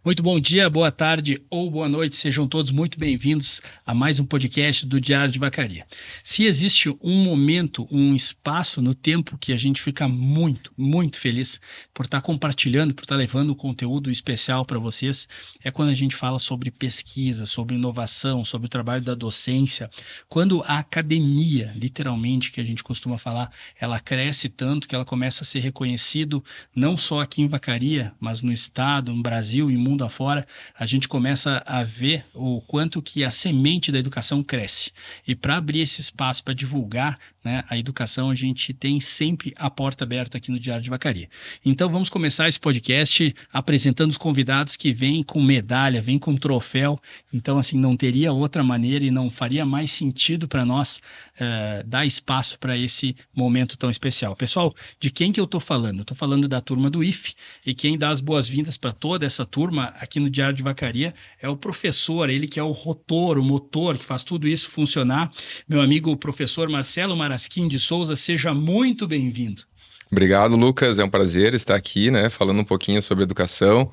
Muito bom dia, boa tarde ou boa noite, sejam todos muito bem-vindos a mais um podcast do Diário de Vacaria. Se existe um momento, um espaço no tempo que a gente fica muito feliz por estar compartilhando, por estar levando um conteúdo especial para vocês, é quando a gente fala sobre pesquisa, sobre inovação, sobre o trabalho da docência, quando a academia, literalmente, que a gente costuma falar, ela cresce tanto que ela começa a ser reconhecido não só aqui em Vacaria, mas no estado, no Brasil e mundo afora, a gente começa a ver o quanto que a semente da educação cresce. E para abrir esse espaço para divulgar, né, a educação, a gente tem sempre a porta aberta aqui no Diário de Vacaria. Então vamos começar esse podcast apresentando os convidados que vêm com medalha, vêm com troféu. Então, assim, não teria outra maneira e não faria mais sentido para nós dar espaço para esse momento tão especial. Pessoal, de quem que eu estou falando? Eu estou falando da turma do IFE, e quem dá as boas-vindas para toda essa turma aqui no Diário de Vacaria é o professor, ele que é o rotor, o motor, que faz tudo isso funcionar. Meu amigo professor Marcelo Marasquim de Souza, seja muito bem-vindo. Obrigado, Lucas. É um prazer estar aqui, né, falando um pouquinho sobre educação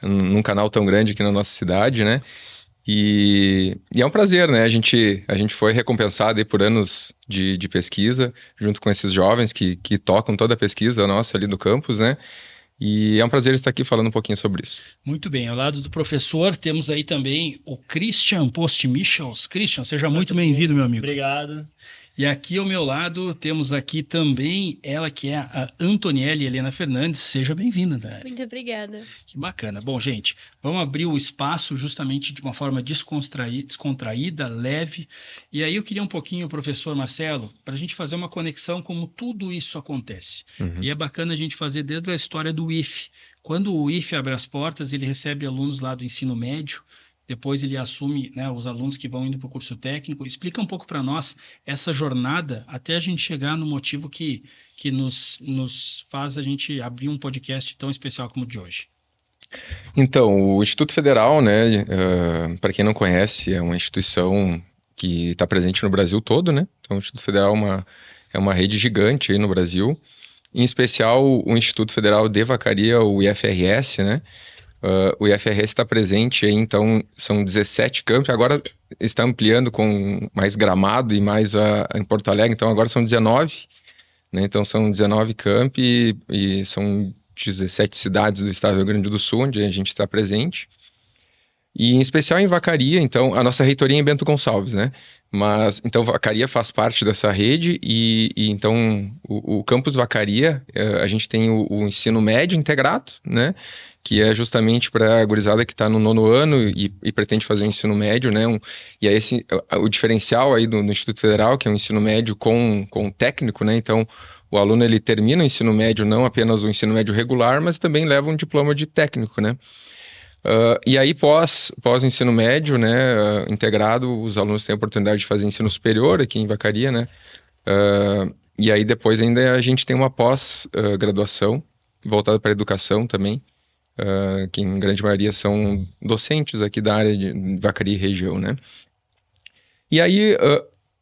num canal tão grande aqui na nossa cidade, né? E é um prazer, né? A gente foi recompensado aí por anos de pesquisa, junto com esses jovens que tocam toda a pesquisa nossa ali do campus, né? E é um prazer estar aqui falando um pouquinho sobre isso. Muito bem, ao lado do professor temos aí também o Christian Postmichels. Christian, seja muito bem-vindo, meu amigo. Obrigado. E aqui ao meu lado temos aqui também ela que é a Antoniele Helena Fernandes. Seja bem-vinda, Antoniele. Muito obrigada. Que bacana. Bom, gente, vamos abrir o espaço justamente de uma forma descontraída, leve. E aí eu queria um pouquinho, professor Marcelo, para a gente fazer uma conexão como tudo isso acontece. E é bacana a gente fazer desde a história do IFE. Quando o IFE abre as portas, ele recebe alunos lá do ensino médio. Depois ele assume, né, os alunos que vão indo para o curso técnico. Explica um pouco para nós essa jornada até a gente chegar no motivo que nos faz a gente abrir um podcast tão especial como o de hoje. Então, o Instituto Federal, né, para quem não conhece, é uma instituição que está presente no Brasil todo, né? Então, o Instituto Federal é uma rede gigante aí no Brasil. Em especial, o Instituto Federal de Vacaria, o IFRS, né? O IFRS está presente aí, então são 17 campos, agora está ampliando com mais Gramado e mais em Porto Alegre, então agora são 19, né? Então são 19 campi e são 17 cidades do estado do Rio Grande do Sul, onde a gente está presente. E em especial em Vacaria, então, a nossa reitoria é em Bento Gonçalves, né? Mas, então, Vacaria faz parte dessa rede e então, o campus Vacaria, a gente tem o ensino médio integrado, né? Que é justamente para a gurizada que está no 9º ano e pretende fazer o ensino médio, né? E aí, o diferencial aí do Instituto Federal, que é um ensino médio com técnico, né? Então, o aluno, ele termina o ensino médio, não apenas o ensino médio regular, mas também leva um diploma de técnico, né? E aí, pós ensino médio, né, integrado, os alunos têm a oportunidade de fazer ensino superior aqui em Vacaria, né? E aí, depois ainda a gente tem uma pós-graduação voltada para a educação também, que em grande maioria são docentes aqui da área de Vacaria e região, né? E aí,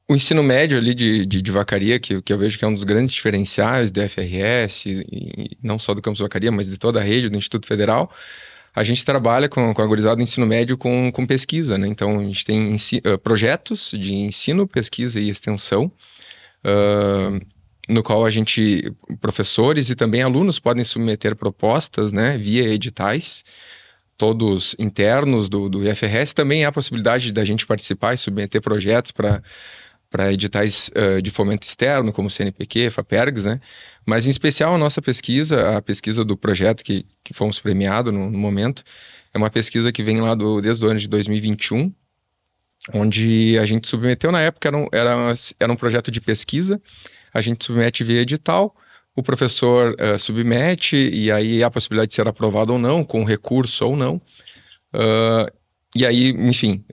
o ensino médio ali de Vacaria, que eu vejo que é um dos grandes diferenciais do FRS, e não só do campus Vacaria, mas de toda a rede do Instituto Federal, a gente trabalha com a gurizada do ensino médio com pesquisa, né? Então, a gente tem projetos de ensino, pesquisa e extensão, no qual professores e também alunos podem submeter propostas, né, via editais, todos internos do IFRS. Também há a possibilidade da gente participar e submeter projetos para editais de fomento externo, como CNPq, FAPERGS, né? Mas, em especial, a nossa pesquisa, a pesquisa do projeto que fomos premiados no momento, é uma pesquisa que vem lá desde o ano de 2021, onde a gente submeteu, na época, era um projeto de pesquisa, a gente submete via edital, o professor submete, e aí há a possibilidade de ser aprovado ou não, com recurso ou não. E aí, enfim,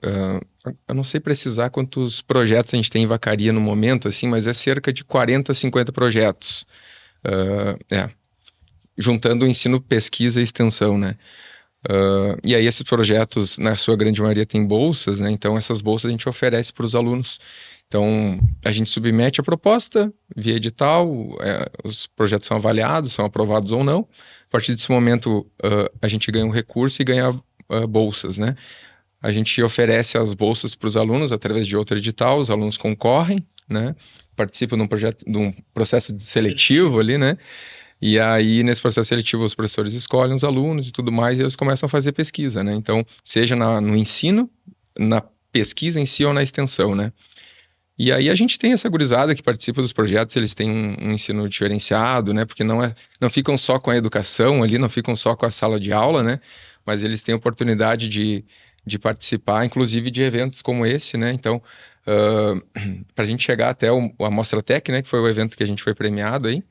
eu não sei precisar quantos projetos a gente tem em Vacaria no momento, assim, mas é cerca de 40, 50 projetos. Juntando o ensino, pesquisa e extensão, né? E aí esses projetos, na sua grande maioria, têm bolsas, né? Então essas bolsas a gente oferece para os alunos. Então a gente submete a proposta via edital, os projetos são avaliados, são aprovados ou não. A partir desse momento a gente ganha um recurso e ganha bolsas, né? A gente oferece as bolsas para os alunos através de outro edital, os alunos concorrem, né? Participam de um processo seletivo ali, né? E aí, nesse processo seletivo, os professores escolhem os alunos e tudo mais, e eles começam a fazer pesquisa, né? Então, seja no ensino, na pesquisa em si ou na extensão, né? E aí a gente tem essa gurizada que participa dos projetos, eles têm um ensino diferenciado, né? Porque não ficam só com a educação ali, não ficam só com a sala de aula, né? Mas eles têm oportunidade de participar, inclusive de eventos como esse, né? Então, para a gente chegar até a Mostra Tech, né? Que foi o evento que a gente foi premiado aí,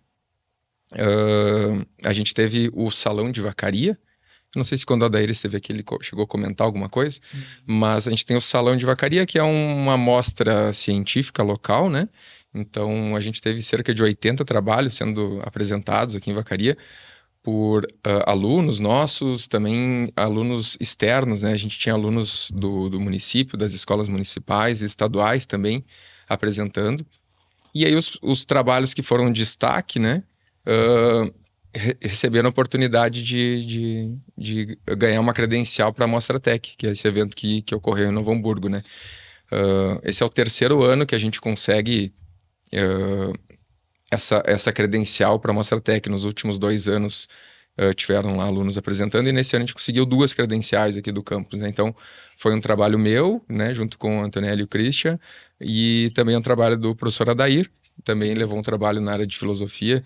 a gente teve o Salão de Vacaria. Não sei se quando o Adair esteve aqui ele chegou a comentar alguma coisa, mas a gente tem o Salão de Vacaria, que é uma mostra científica local, né? Então a gente teve cerca de 80 trabalhos sendo apresentados aqui em Vacaria por alunos nossos, também alunos externos, né? A gente tinha alunos do município, das escolas municipais e estaduais também apresentando. E aí os trabalhos que foram destaque, né? Receberam a oportunidade de ganhar uma credencial para a Mostra Tech, que é esse evento que ocorreu em Novo Hamburgo, né? Esse é o terceiro ano que a gente consegue essa credencial para a Mostra Tech. Nos últimos 2 anos tiveram lá alunos apresentando, e nesse ano a gente conseguiu 2 credenciais aqui do campus, né? Então foi um trabalho meu, né, junto com o Antonelli e o Christian, e também um trabalho do professor Adair, também levou um trabalho na área de filosofia,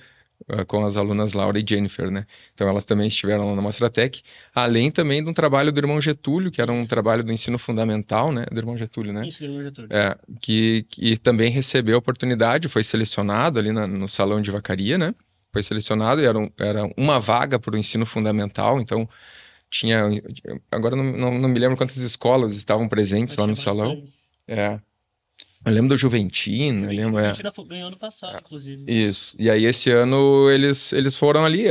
com as alunas Laura e Jennifer, né? Então elas também estiveram lá na Mostra Tech, além também de um trabalho do irmão Getúlio, que era um trabalho do ensino fundamental, né? Do irmão Getúlio, né? Isso, do irmão Getúlio. Que também recebeu a oportunidade, foi selecionado ali no Salão de Vacaria, né? Foi selecionado e era uma vaga para o ensino fundamental, então tinha... Agora não me lembro quantas escolas estavam presentes lá no salão. Eu lembro do Juventino, eu lembro... A Argentina ganhou ano passado, inclusive. Isso. E aí, esse ano, eles foram ali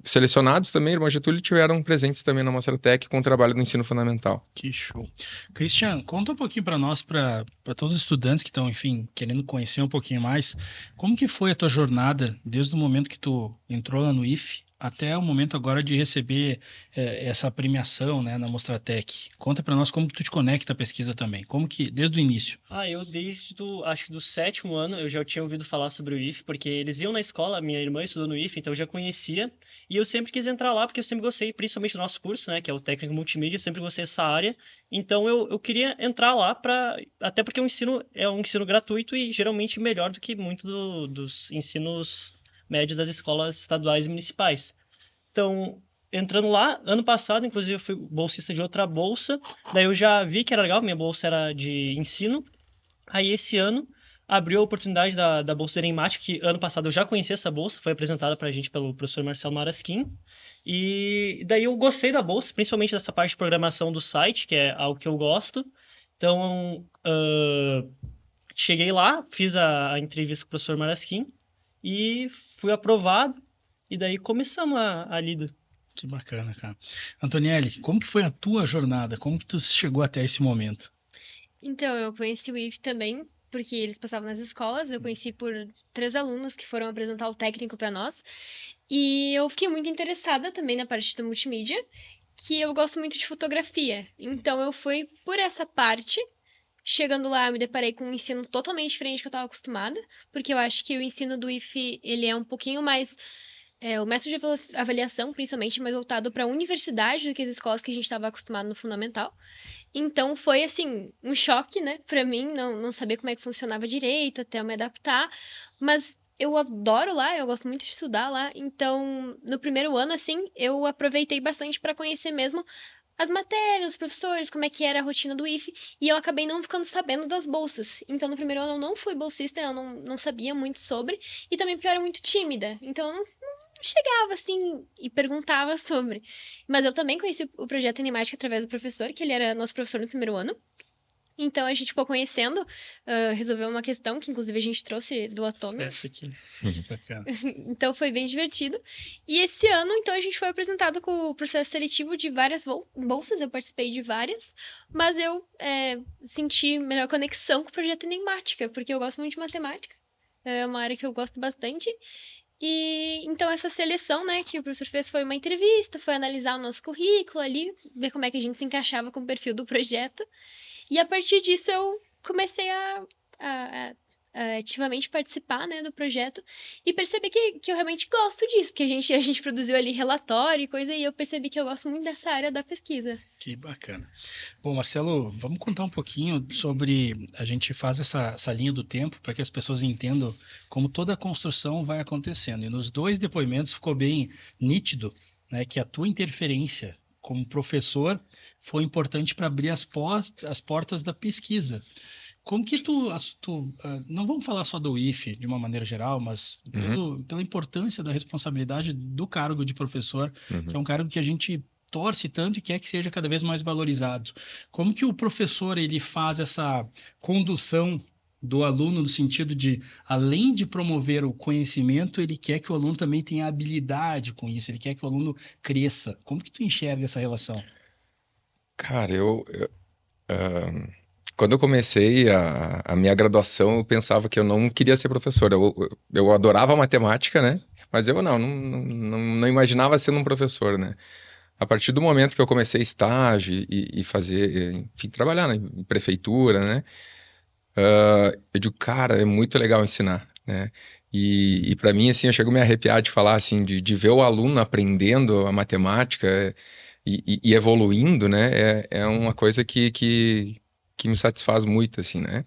selecionados também, irmão Getúlio, tiveram presentes também na Mostra Tech com o trabalho do ensino fundamental. Que show. Christian, conta um pouquinho para nós, para todos os estudantes que estão, enfim, querendo conhecer um pouquinho mais, como que foi a tua jornada desde o momento que tu entrou lá no IFE até o momento agora de receber essa premiação, né, na Mostratec. Conta para nós como que tu te conecta à pesquisa também, como que, desde o início. Eu acho que do 7º ano, eu já tinha ouvido falar sobre o IFE, porque eles iam na escola, minha irmã estudou no IFE, então eu já conhecia, e eu sempre quis entrar lá, porque eu sempre gostei, principalmente do nosso curso, né, que é o técnico multimídia, eu sempre gostei dessa área, então eu queria entrar lá, até porque é um ensino gratuito e geralmente melhor do que muito dos ensinos médios das escolas estaduais e municipais. Então, entrando lá, ano passado, inclusive, eu fui bolsista de outra bolsa, daí eu já vi que era legal, minha bolsa era de ensino. Aí, esse ano, abriu a oportunidade da Bolsa Enemática, que ano passado eu já conhecia essa bolsa, foi apresentada pra gente pelo professor Marcelo Marasquim. E daí eu gostei da bolsa, principalmente dessa parte de programação do site, que é algo que eu gosto. Então, cheguei lá, fiz a entrevista com o professor Marasquim e fui aprovado. E daí começamos a lida. Que bacana, cara. Antonielli, como que foi a tua jornada? Como que tu chegou até esse momento? Então, eu conheci o IFE também, porque eles passavam nas escolas. Eu conheci por 3 alunos que foram apresentar o técnico para nós. E eu fiquei muito interessada também na parte da multimídia, que eu gosto muito de fotografia. Então, eu fui por essa parte. Chegando lá, eu me deparei com um ensino totalmente diferente do que eu estava acostumada, porque eu acho que o ensino do IFE, ele é um pouquinho mais... o método de avaliação, principalmente, mais voltado para a universidade do que as escolas que a gente estava acostumado no fundamental. Então, foi, assim, um choque, né, para mim, não saber como é que funcionava direito, até eu me adaptar. Mas eu adoro lá, eu gosto muito de estudar lá. Então, no primeiro ano, assim, eu aproveitei bastante para conhecer mesmo as matérias, os professores, como é que era a rotina do IFE, e eu acabei não ficando sabendo das bolsas. Então, no primeiro ano eu não fui bolsista, eu não sabia muito sobre, e também porque eu era muito tímida. Então, eu não chegava assim e perguntava sobre. Mas eu também conheci o projeto Animática através do professor, que ele era nosso professor no primeiro ano. Então a gente ficou conhecendo, resolveu uma questão que inclusive a gente trouxe do Atome. Essa aqui. Bacana. Então foi bem divertido. E esse ano, então, a gente foi apresentado com o processo seletivo de várias bolsas, eu participei de várias, mas eu senti melhor conexão com o projeto Enigmática, porque eu gosto muito de matemática, é uma área que eu gosto bastante. E então essa seleção, né, que o professor fez foi uma entrevista, foi analisar o nosso currículo ali, ver como é que a gente se encaixava com o perfil do projeto. E a partir disso eu comecei a- a ativamente participar, né, do projeto e perceber que eu realmente gosto disso, porque a gente produziu ali relatório e coisa, e eu percebi que eu gosto muito dessa área da pesquisa. Que bacana. Bom, Marcelo, vamos contar um pouquinho sobre. A gente faz essa linha do tempo para que as pessoas entendam como toda a construção vai acontecendo. E nos dois depoimentos ficou bem nítido, né, que a tua interferência como professor foi importante para abrir as portas da pesquisa. Como que não vamos falar só do IFE de uma maneira geral, mas pela importância da responsabilidade do cargo de professor, que é um cargo que a gente torce tanto e quer que seja cada vez mais valorizado. Como que o professor ele faz essa condução do aluno no sentido de, além de promover o conhecimento, ele quer que o aluno também tenha habilidade com isso, ele quer que o aluno cresça. Como que tu enxerga essa relação? Cara, quando eu comecei a minha graduação, eu pensava que eu não queria ser professor. Eu adorava matemática, né? Mas eu não imaginava sendo um professor, né? A partir do momento que eu comecei estágio e fazer, enfim, trabalhar em prefeitura, né? Eu digo, cara, é muito legal ensinar, né? E para mim, assim, eu chego a me arrepiar de falar, assim, de ver o aluno aprendendo a matemática e evoluindo, né? É uma coisa que me satisfaz muito, assim, né?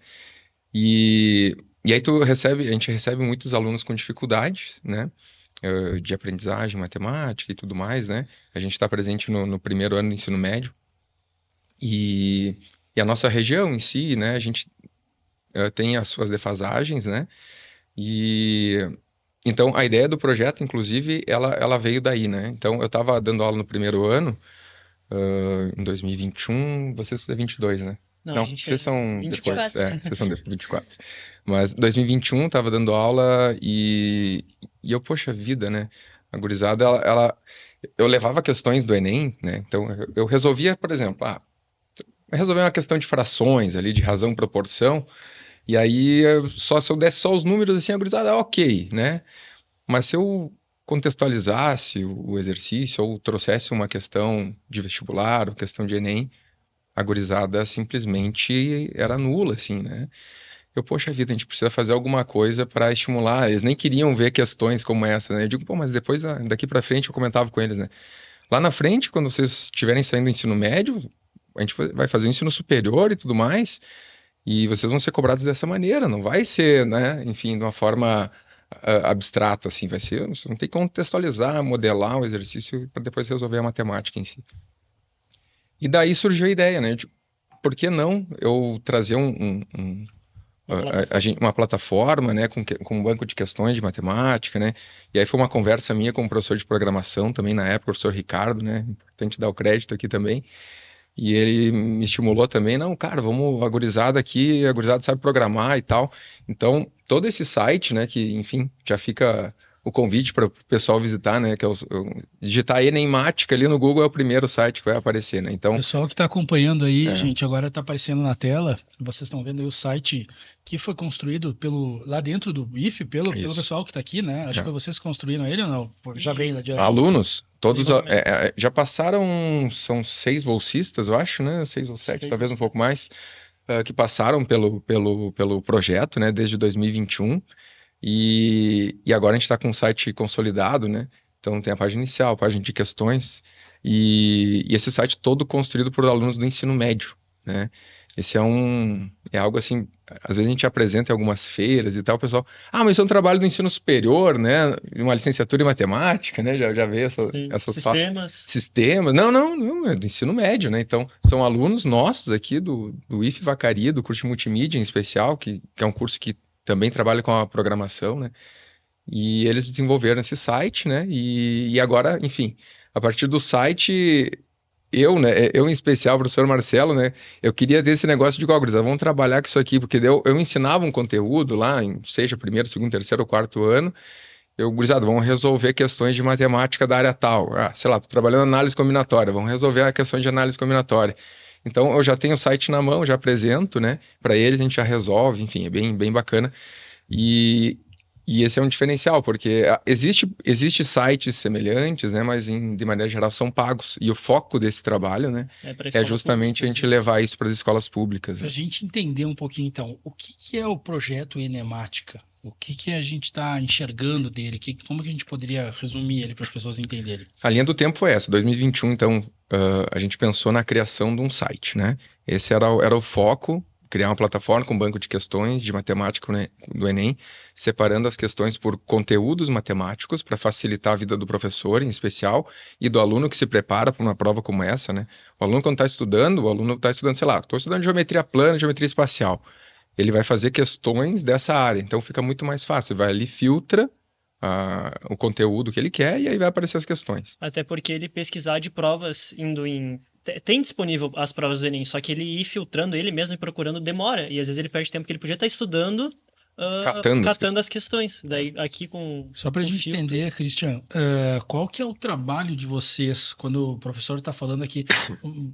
E aí a gente recebe muitos alunos com dificuldades, né? De aprendizagem, matemática e tudo mais, né? A gente está presente no primeiro ano do ensino médio e, e a nossa região em si, né? A gente tem as suas defasagens, né? E então a ideia do projeto, inclusive, ela veio daí, né? Então eu estava dando aula no primeiro ano, em 2021, vocês são 22, né? Não, a Não, gente vocês é são 24. depois, vocês são de 24. Mas 2021 tava dando aula e eu, poxa vida, né? A gurizada, eu levava questões do Enem, né? Então eu resolvia, por exemplo, resolver uma questão de frações ali, de razão e proporção, e aí se eu desse só os números assim, a gurizada, ok, né? Mas se eu contextualizasse o exercício ou trouxesse uma questão de vestibular, ou questão de Enem, a gurizada simplesmente era nula, assim, né? Poxa vida, a gente precisa fazer alguma coisa para estimular. Eles nem queriam ver questões como essa, né? Eu digo, pô, mas depois, daqui para frente, eu comentava com eles, né? Lá na frente, quando vocês estiverem saindo do ensino médio, a gente vai fazer o ensino superior e tudo mais, e vocês vão ser cobrados dessa maneira, não vai ser, né? Enfim, de uma forma abstrata, assim, vai ser. Você não tem que contextualizar, modelar o exercício para depois resolver a matemática em si. E daí surgiu a ideia, né? De, por que não eu trazer uma plataforma, né, com um banco de questões de matemática, né? E aí foi uma conversa minha com o professor de programação também na época, o professor Ricardo, né? Importante dar o crédito aqui também. E ele me estimulou também, não, cara, vamos a gurizada sabe programar e tal. Então, todo esse site, né, que, enfim, já fica o convite para o pessoal visitar, né, que digitar Enemática ali no Google é o primeiro site que vai aparecer, né? Então, Pessoal que está acompanhando aí, gente, agora está aparecendo na tela. Vocês estão vendo aí o site que foi construído lá dentro do IFE, pelo pessoal que está aqui, né? Acho que vocês construíram ele ou não? Já veio lá de alunos, todos já passaram, são 6 bolsistas, eu acho, né? 6 ou 7, talvez um pouco mais, que passaram pelo projeto, né? Desde 2021. E agora a gente está com o site consolidado, né? Então tem a página inicial, a página de questões, e esse site todo construído por alunos do ensino médio, né? Esse é algo assim, às vezes a gente apresenta em algumas feiras e tal, o pessoal, mas isso é um trabalho do ensino superior, né? Uma licenciatura em matemática, né? Já vê essas sistemas. Não, é do ensino médio, né? Então, são alunos nossos aqui do IFE Vacaria, do curso de multimídia em especial, que é um curso que também trabalha com a programação, né? E eles desenvolveram esse site, né? E agora, enfim, a partir do site, eu em especial, o professor Marcelo, né? Eu queria ter esse negócio de gurizada, vamos trabalhar com isso aqui, porque eu ensinava um conteúdo lá, seja primeiro, segundo, terceiro ou quarto ano, gurizada, vamos resolver questões de matemática da área tal. Sei lá, tô trabalhando análise combinatória, vamos resolver a questão de análise combinatória. Então, eu já tenho o site na mão, já apresento, né? Para eles, a gente já resolve, enfim, é bem bacana. E E esse é um diferencial, porque existe sites semelhantes, né, mas de maneira geral são pagos. E o foco desse trabalho, né, É para é escola justamente pública, a gente assim. levar isso para as escolas públicas, Para a né? gente entender um pouquinho, então, o que que é o projeto Enemática? O que que a gente está enxergando dele? Como que a gente poderia resumir ele para as pessoas entenderem? A linha do tempo foi essa, 2021, então, a gente pensou na criação de um site, né? Esse era o foco, criar uma plataforma com banco de questões de matemática, né, do Enem, separando as questões por conteúdos matemáticos para facilitar a vida do professor, em especial, e do aluno que se prepara para uma prova como essa, né? O aluno, quando está estudando, sei lá, estou estudando geometria plana, geometria espacial. Ele vai fazer questões dessa área, então fica muito mais fácil. Vai ali, filtra o conteúdo que ele quer e aí vai aparecer as questões. Até porque ele pesquisar de provas indo em. Tem disponível as provas do Enem, só que ele ir filtrando ele mesmo e procurando demora. E às vezes ele perde tempo que ele podia estar estudando, Catando as questões. Daí aqui com Só para a o gente filtro. entender, Christian, qual que é o trabalho de vocês quando o professor está falando aqui?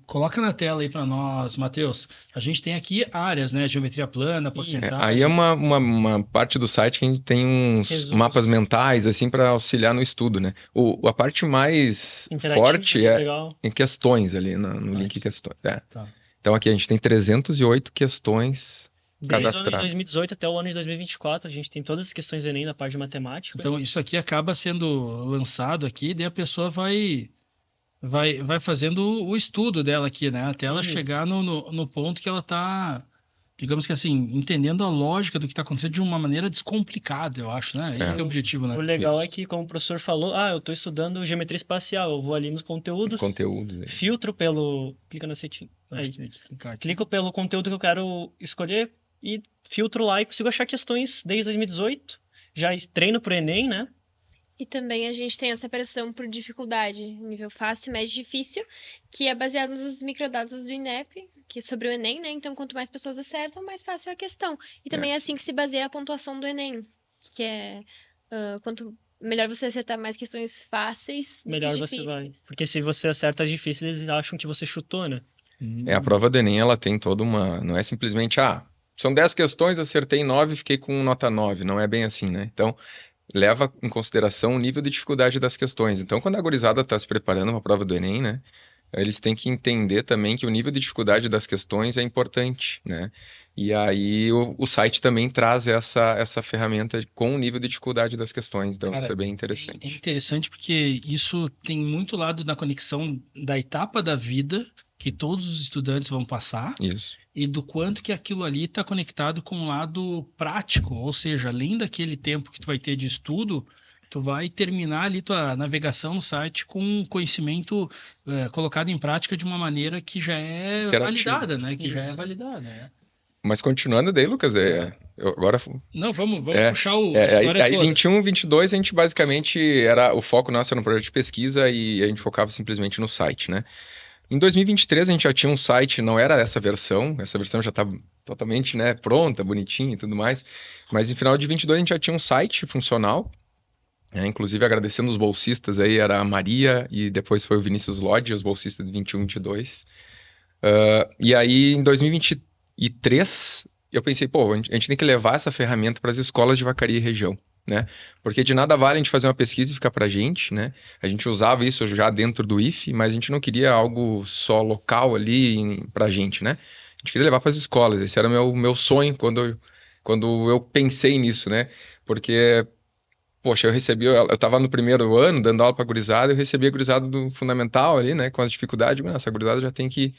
Coloca na tela aí para nós, Matheus. A gente tem aqui áreas, né? Geometria plana, porcentagem. Aí é uma parte do site que a gente tem uns Resumos. mapas mentais, assim, para auxiliar no estudo, né? A parte mais Interativo, forte é legal. em questões ali, no link Aqui. questões. É. Tá. Então aqui a gente tem 308 questões Desde o ano de cadastradas. 2018 até o ano de 2024, a gente tem todas as questões do Enem na parte de matemática. Então, isso aqui acaba sendo lançado aqui, daí a pessoa vai fazendo o estudo dela aqui, né? Até ela Isso. chegar no ponto que ela está, digamos que assim, entendendo a lógica do que está acontecendo de uma maneira descomplicada, eu acho, né? Esse que é o objetivo, né? O legal é que, como o professor falou, eu estou estudando geometria espacial, eu vou ali nos conteúdos, Conteúdos aí. filtro pelo... Clica na setinha. Acho Aí, que tem que clicar aqui. clico pelo conteúdo que eu quero escolher e filtro lá e consigo achar questões desde 2018. Já treino pro Enem, né? E também a gente tem a separação por dificuldade, nível fácil, médio e difícil, que é baseado nos microdados do INEP, que é sobre o Enem, né? Então, quanto mais pessoas acertam, mais fácil é a questão. E também é assim que se baseia a pontuação do Enem, que é quanto melhor você acertar mais questões fáceis do Melhor que você vai. difíceis. Porque se você acerta as difíceis, eles acham que você chutou, né? A prova do Enem, ela tem toda uma... Não é simplesmente, são 10 questões, acertei 9, fiquei com nota 9. Não é bem assim, né? Então, leva em consideração o nível de dificuldade das questões. Então, quando a gurizada está se preparando para a prova do Enem, né? Eles têm que entender também que o nível de dificuldade das questões é importante, né? E aí o site também traz essa ferramenta com o nível de dificuldade das questões. Então, Cara, isso é bem É interessante. interessante porque isso tem muito lado da conexão da etapa da vida que todos os estudantes vão passar Isso. e do quanto que aquilo ali está conectado com o lado prático, ou seja, além daquele tempo que tu vai ter de estudo, tu vai terminar ali tua navegação no site com um conhecimento colocado em prática de uma maneira que já é Interativo. validada, né? Que já é Isso. validada, né? Mas continuando daí, Lucas, agora... Não, vamos É, puxar a história aí toda. 21, 22 a gente basicamente o foco nosso era um projeto de pesquisa e a gente focava simplesmente no site, né? Em 2023 a gente já tinha um site, não era essa versão já estava totalmente, né, pronta, bonitinha e tudo mais, mas no final de 22 a gente já tinha um site funcional, inclusive agradecendo os bolsistas aí, era a Maria e depois foi o Vinícius Lodge, os bolsistas de 21, 22. E aí em 2023 eu pensei, a gente tem que levar essa ferramenta para as escolas de Vacaria e região, né? Porque de nada vale a gente fazer uma pesquisa e ficar pra gente, né? A gente usava isso já dentro do IFE, mas a gente não queria algo só local ali pra gente, né? A gente queria levar para as escolas. Esse era o meu sonho quando eu pensei nisso, né? Porque, poxa, eu estava no primeiro ano dando aula para gurizada, eu recebia a gurizada do fundamental ali, né? Com as dificuldades, mas essa gurizada já tem que...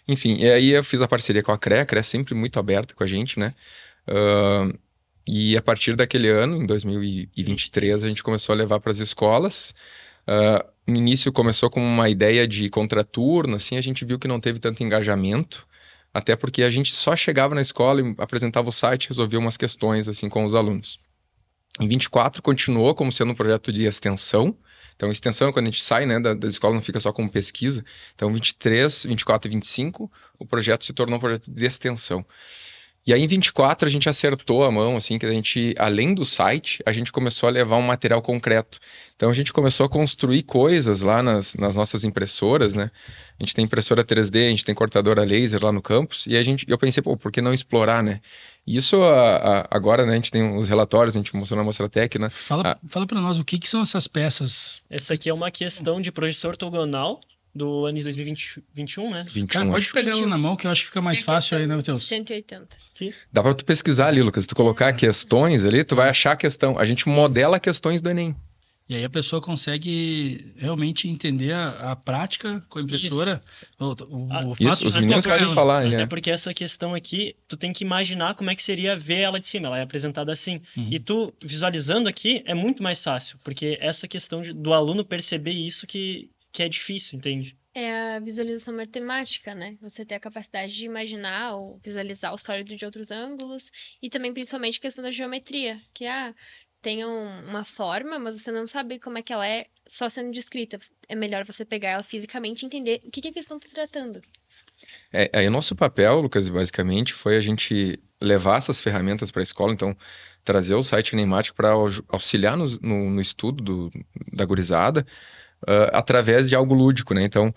Enfim, e aí eu fiz a parceria com a CREA sempre muito aberta com a gente, né? E a partir daquele ano, em 2023, a gente começou a levar para as escolas. No início começou com uma ideia de contraturno, assim, a gente viu que não teve tanto engajamento, até porque a gente só chegava na escola e apresentava o site, resolvia umas questões, assim, com os alunos. Em 24 continuou como sendo um projeto de extensão. Então, extensão é quando a gente sai, né, da escola, não fica só como pesquisa. Então, 23, 24 e 25, o projeto se tornou um projeto de extensão. E aí em 24 a gente acertou a mão, assim, que a gente, além do site, a gente começou a levar um material concreto. Então a gente começou a construir coisas lá nas nossas impressoras, né? A gente tem impressora 3D, a gente tem cortadora laser lá no campus, e eu pensei, pô, por que não explorar, né? E isso agora, né, a gente tem uns relatórios, a gente mostrou na Mostratec, né? Fala para nós o que são essas peças. Essa aqui é uma questão de projeção ortogonal do ano de 2021, né? 21, Cara, pode pegar ela 21. na mão que eu acho que fica mais fácil aí, né, Matheus? 180. Dá pra tu pesquisar ali, Lucas. Se tu colocar questões ali, tu vai achar a questão. A gente modela questões do Enem. E aí a pessoa consegue realmente entender a prática com a impressora. O Isso, fato os de meninos ter com podem ela. falar, Até né? porque essa questão aqui, tu tem que imaginar como é que seria ver ela de cima. Ela é apresentada assim. Uhum. E tu, visualizando aqui, é muito mais fácil. Porque essa questão do aluno perceber isso que é difícil, entende? É a visualização matemática, né? Você ter a capacidade de imaginar ou visualizar o sólido de outros ângulos e também principalmente a questão da geometria, que tem uma forma, mas você não sabe como é que ela é só sendo descrita. É melhor você pegar ela fisicamente e entender o que a questão está tratando. Aí o nosso papel, Lucas, basicamente, foi a gente levar essas ferramentas para a escola, então trazer o site Enemático para auxiliar no estudo da gurizada, através de algo lúdico, né? Então,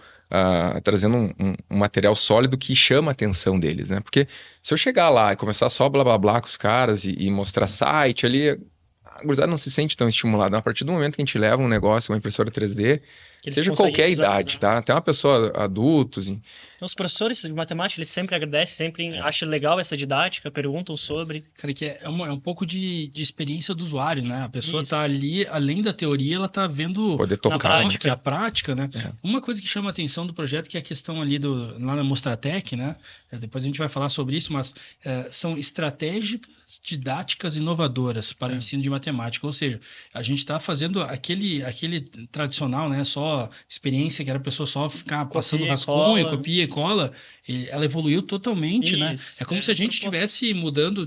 trazendo um material sólido que chama a atenção deles, né? Porque se eu chegar lá e começar só blá blá blá com os caras e mostrar site ali, a gurizada não se sente tão estimulada. A partir do momento que a gente leva um negócio, uma impressora 3D, Que eles seja conseguem qualquer visualizar. idade, tá? Até uma pessoa adultos, Então, os professores de matemática, eles sempre agradecem, sempre acham legal essa didática, perguntam sobre. Cara, que é um pouco de experiência do usuário, né? A pessoa Isso. tá ali, além da teoria, ela tá vendo poder tocar, né? prática. que é a prática, né? É. Uma coisa que chama a atenção do projeto que é a questão ali lá na Mostratec, né? Depois a gente vai falar sobre isso, mas são estratégias didáticas inovadoras para o ensino de matemática. Ou seja, a gente está fazendo aquele tradicional, né? Só experiência que era a pessoa só ficar passando Copia e rascunho, cola. copia e cola. Ela evoluiu totalmente, né? Isso. É como se a gente proposta. estivesse mudando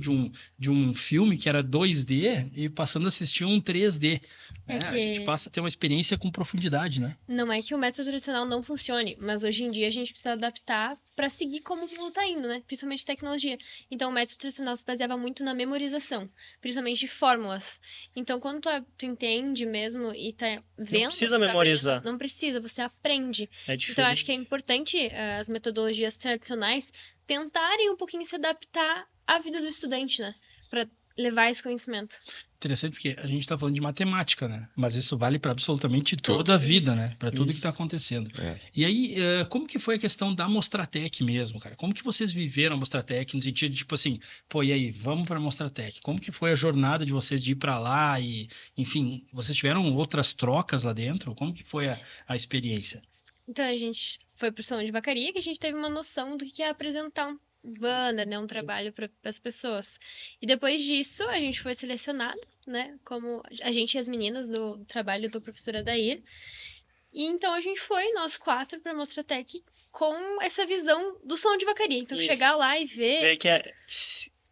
de um filme que era 2D e passando a assistir um 3D. É né? A que- gente passa a ter uma experiência com profundidade, né? Não é que o método tradicional não funcione, mas hoje em dia a gente precisa adaptar para seguir como o mundo está indo, né? Principalmente tecnologia. Então, o método tradicional se baseava muito na memorização, principalmente de fórmulas. Então, quando tu entende mesmo e tá vendo... precisa você tá memorizar. aprendendo, não precisa, você aprende. É diferente. Então, eu acho que é importante as metodologias tradicionais tentarem um pouquinho se adaptar à vida do estudante, né? Para levar esse conhecimento. Interessante porque a gente está falando de matemática, né? Mas isso vale para absolutamente Tudo, toda a vida, isso. né? Para tudo que Isso. está acontecendo. É. E aí, como que foi a questão da Mostratec mesmo, cara? Como que vocês viveram a Mostratec no sentido de, tipo assim, pô, e aí, vamos para a Mostratec? Como que foi a jornada de vocês de ir para lá e, enfim, vocês tiveram outras trocas lá dentro? Como que foi a experiência? Então, a gente foi pro Salão de Vacaria que a gente teve uma noção do que é apresentar um banner, né? Um trabalho para as pessoas. E depois disso, a gente foi selecionado, né? Como a gente e as meninas do trabalho do professor Adair. E então a gente foi, nós 4, para a Mostratec com essa visão do Salão de Vacaria. Então, Isso. chegar lá e ver... É que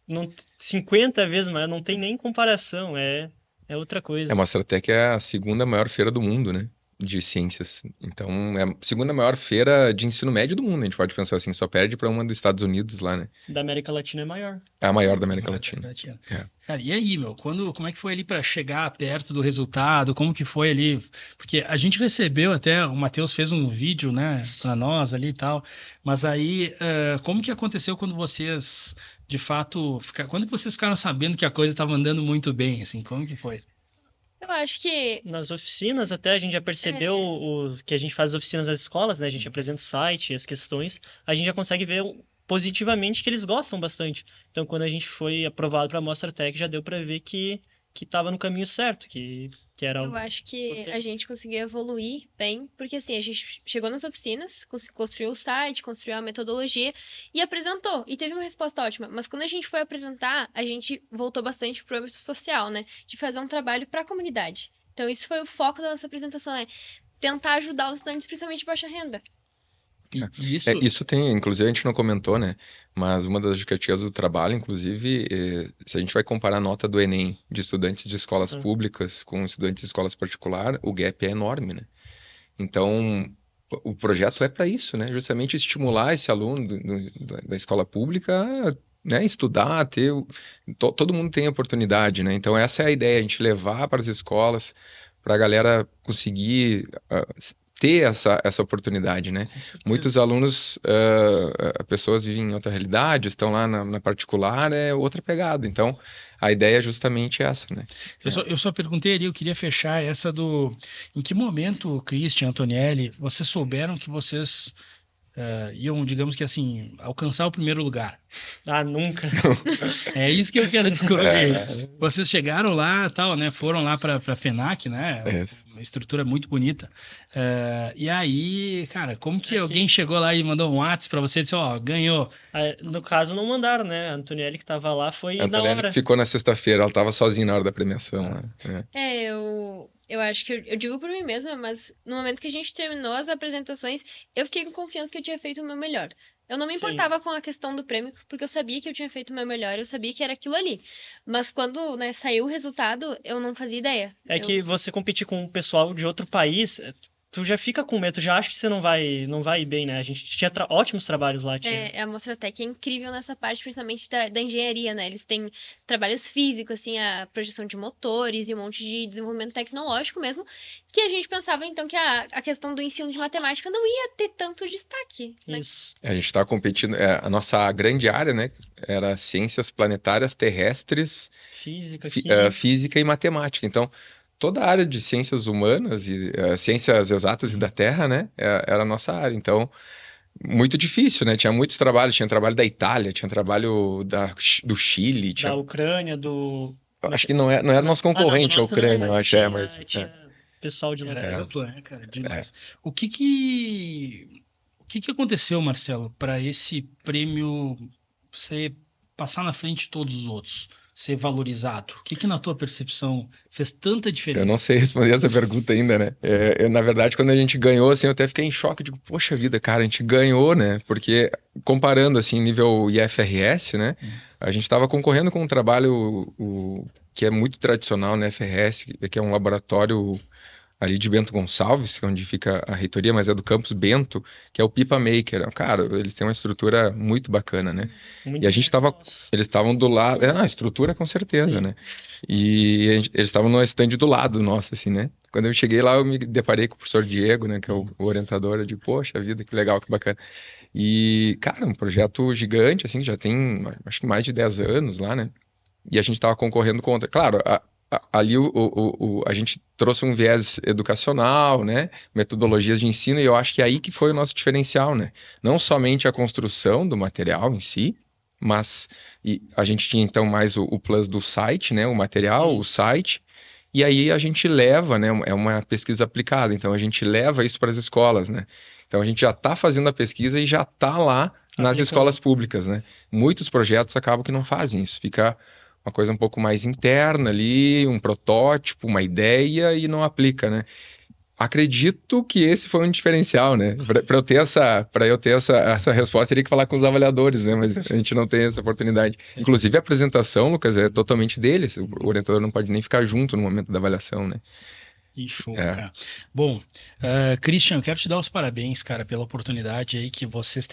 não, 50 vezes mais, não tem nem comparação, é outra coisa. A Mostratec é a segunda maior feira do mundo, né? De ciências. Então, é a segunda maior feira de ensino médio do mundo. A gente pode pensar assim, só perde para uma dos Estados Unidos lá, né? Da América Latina é maior. É a maior da América Latina. É. Cara, e aí, meu? Como é que foi ali para chegar perto do resultado? Como que foi ali? Porque a gente recebeu até, o Matheus fez um vídeo, né, para nós ali e tal. Mas aí, como que aconteceu quando vocês, de fato, quando que vocês ficaram sabendo que a coisa estava andando muito bem, assim? Como que foi? Eu acho que Nas oficinas, até a gente já percebeu que a gente faz as oficinas nas escolas, né? A gente apresenta o site, as questões, a gente já consegue ver positivamente que eles gostam bastante. Então, quando a gente foi aprovado para a Mostratec, já deu para ver que estava no caminho certo, que era Eu acho que importante. a gente conseguiu evoluir bem, porque assim, a gente chegou nas oficinas, construiu o site, construiu a metodologia e apresentou. E teve uma resposta ótima. Mas quando a gente foi apresentar, a gente voltou bastante pro âmbito social, né? De fazer um trabalho para a comunidade. Então, isso foi o foco da nossa apresentação, é tentar ajudar os estudantes, principalmente de baixa renda. E isso, Isso tem, inclusive a gente não comentou, né? Mas uma das justificativas do trabalho, inclusive, se a gente vai comparar a nota do Enem de estudantes de escolas públicas com estudantes de escolas particulares, o gap é enorme, né? Então, o projeto é para isso, né? Justamente estimular esse aluno da escola pública a né, estudar, todo mundo tem oportunidade, né? Então essa é a ideia, a gente levar para as escolas, para a galera conseguir ter essa oportunidade, né? Com certeza. Muitos alunos, pessoas vivem em outra realidade, estão lá na particular, é outra pegada. Então a ideia é justamente essa, né? Eu só perguntei ali, eu queria fechar essa do... Em que momento, Christian, Antonielli, vocês souberam que vocês iam, digamos que assim, alcançar o primeiro lugar? Ah, nunca. É isso que eu quero descobrir. É. Vocês chegaram lá, tal, né? Foram lá para a FENAC, né? É. Uma estrutura muito bonita. E aí, cara, como que É que- alguém chegou lá e mandou um WhatsApp para você e disse, ó, ganhou? No caso, não mandaram, né? A Antonielli que tava lá foi A na Antonelli hora. ficou na sexta-feira, ela estava sozinha na hora da premiação, né? Eu acho que eu digo por mim mesma, mas no momento que a gente terminou as apresentações, eu fiquei com confiança que eu tinha feito o meu melhor. Eu não me Sim. importava com a questão do prêmio, porque eu sabia que eu tinha feito o meu melhor, eu sabia que era aquilo ali. Mas quando, né, saiu o resultado, eu não fazia ideia. Que você competir com um pessoal de outro país, tu já fica com medo, tu já acha que você não vai ir bem, né? A gente tinha ótimos trabalhos lá, tinha. A Mostratec é incrível nessa parte, principalmente da engenharia, né? Eles têm trabalhos físicos, assim, a projeção de motores e um monte de desenvolvimento tecnológico mesmo, que a gente pensava, então, que a questão do ensino de matemática não ia ter tanto destaque, né? Isso. A gente está competindo, a nossa grande área, né, era ciências planetárias, terrestres, Física, química. física e matemática. Então, toda a área de ciências humanas e ciências exatas e da Terra, né, era a nossa área. Então, muito difícil, né? Tinha muitos trabalhos, tinha trabalho da Itália, tinha trabalho do Chile, Da Ucrânia, do... acho que não era nosso concorrente, a nosso Ucrânia, eu mas acho, tinha, mas tinha pessoal de lá. Era É. amplo, né, cara? Demais. O que aconteceu, Marcelo, para esse prêmio você passar na frente de todos os outros, ser valorizado? O que na tua percepção fez tanta diferença? Eu não sei responder essa pergunta ainda, né? Na verdade, quando a gente ganhou, assim, eu até fiquei em choque, digo, poxa vida, cara, a gente ganhou, né? Porque comparando, assim, nível IFRS, né? A gente estava concorrendo com um trabalho que é muito tradicional na FRS, que é um laboratório ali de Bento Gonçalves, que é onde fica a reitoria, mas é do campus Bento, que é o Pipa Maker. Cara, eles têm uma estrutura muito bacana, né? Muito E a gente estava, nossa. eles estavam do lado, a estrutura com certeza, Sim. né? E eles estavam no stand do lado nosso, assim, né? Quando eu cheguei lá, eu me deparei com o professor Diego, né, que é o orientador, eu digo, poxa vida, que legal, que bacana. E, cara, um projeto gigante, assim, já tem, acho que mais de 10 anos lá, né? E a gente estava concorrendo contra. Claro, ali a gente trouxe um viés educacional, né? Metodologias de ensino, e eu acho que é aí que foi o nosso diferencial, né? Não somente a construção do material em si, mas a gente tinha então mais o plus do site, né? O material, o site, e aí a gente leva, né? É uma pesquisa aplicada, então a gente leva isso para as escolas, né? Então a gente já está fazendo a pesquisa e já está lá nas Aplicando. escolas públicas, né? Muitos projetos acabam que não fazem isso, fica uma coisa um pouco mais interna ali, um protótipo, uma ideia e não aplica, né? Acredito que esse foi um diferencial, né? Para eu ter essa resposta, teria que falar com os avaliadores, né? Mas a gente não tem essa oportunidade. Inclusive, a apresentação, Lucas, é totalmente deles. O orientador não pode nem ficar junto no momento da avaliação, né? Que show, cara. Bom, Christian, eu quero te dar os parabéns, cara, pela oportunidade aí que vocês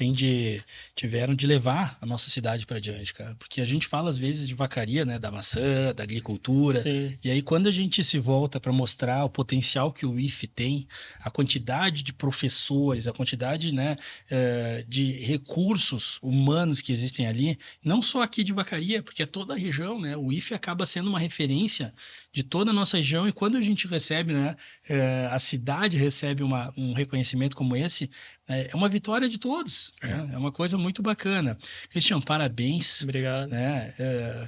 tiveram de levar a nossa cidade para diante, cara. Porque a gente fala às vezes de vacaria, né, da maçã, da agricultura. Sim. E aí quando a gente se volta para mostrar o potencial que o IF tem, a quantidade de professores, a quantidade, né, de recursos humanos que existem ali, não só aqui de Vacaria, porque é toda a região, né? O IF acaba sendo uma referência de toda a nossa região, e quando a gente recebe, né, a cidade recebe um reconhecimento como esse, é uma vitória de todos, né? É uma coisa muito bacana. Christian, parabéns. Obrigado. Né?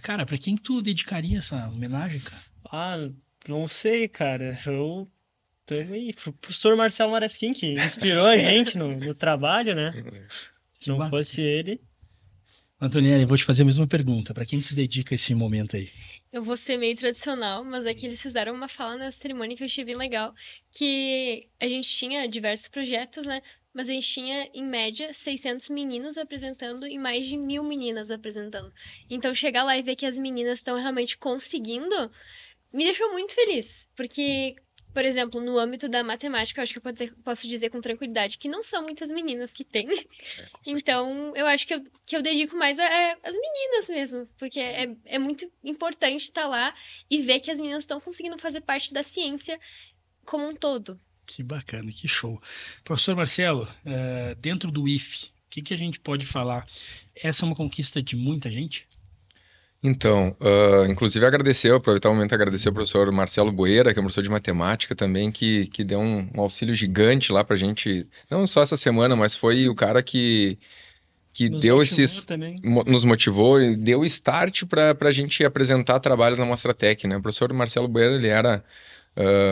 Cara, para quem tu dedicaria essa homenagem, cara? Ah, não sei, cara. Eu tô aí pro professor Marcelo Maresquim, que inspirou a gente no trabalho, né? Se não fosse ele... Antonielli, eu vou te fazer a mesma pergunta. Para quem tu dedica esse momento aí? Eu vou ser meio tradicional, mas aqui eles fizeram uma fala na cerimônia que eu achei bem legal, que a gente tinha diversos projetos, né? Mas a gente tinha, em média, 600 meninos apresentando e mais de 1000 meninas apresentando. Então, chegar lá e ver que as meninas estão realmente conseguindo, me deixou muito feliz, porque Por exemplo, no âmbito da matemática, eu acho que posso dizer com tranquilidade que não são muitas meninas que têm. Então, eu acho que eu dedico mais às meninas mesmo, porque é muito importante estar lá e ver que as meninas estão conseguindo fazer parte da ciência como um todo. Que bacana, que show. Professor Marcelo, dentro do IFE, o que a gente pode falar? Essa é uma conquista de muita gente? Então, inclusive aproveitar o momento e agradecer ao professor Marcelo Boeira, que é um professor de matemática também, que deu um auxílio gigante lá pra gente, não só essa semana, mas foi o cara que Nos deu motivou também. nos motivou e deu start para a gente apresentar trabalhos na Mostratec, né? O professor Marcelo Boeira, ele era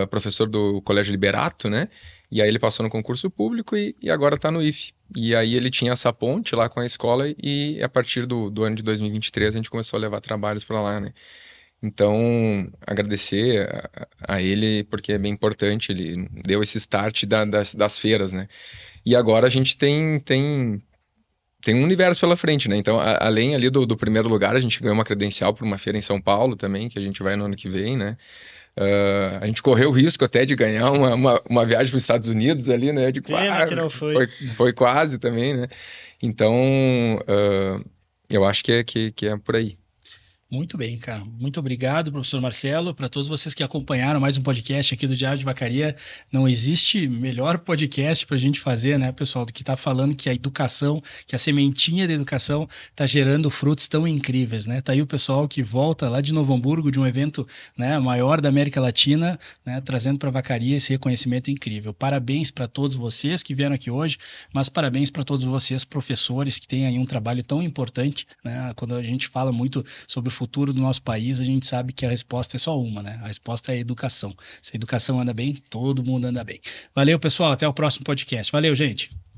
professor do Colégio Liberato, né? E aí ele passou no concurso público e agora está no IFE. E aí ele tinha essa ponte lá com a escola e a partir do ano de 2023 a gente começou a levar trabalhos para lá, né? Então, agradecer a ele porque é bem importante, ele deu esse start das feiras, né? E agora a gente tem um universo pela frente, né? Então, além ali do primeiro lugar, a gente ganhou uma credencial para uma feira em São Paulo também, que a gente vai no ano que vem, né? A gente correu o risco até de ganhar uma viagem para os Estados Unidos ali, né? Pena que não foi. Foi quase também, né? Então, eu acho que é por aí. Muito bem, cara. Muito obrigado, professor Marcelo. Para todos vocês que acompanharam mais um podcast aqui do Diário de Vacaria, não existe melhor podcast para a gente fazer, né, pessoal, do que está falando que a educação, que a sementinha da educação está gerando frutos tão incríveis, né? Tá aí o pessoal que volta lá de Novo Hamburgo, de um evento, né, maior da América Latina, né, trazendo para a Vacaria esse reconhecimento incrível. Parabéns para todos vocês que vieram aqui hoje, mas parabéns para todos vocês, professores, que têm aí um trabalho tão importante, né? Quando a gente fala muito sobre o futuro do nosso país, a gente sabe que a resposta é só uma, né? A resposta é a educação. Se a educação anda bem, todo mundo anda bem. Valeu, pessoal. Até o próximo podcast. Valeu, gente.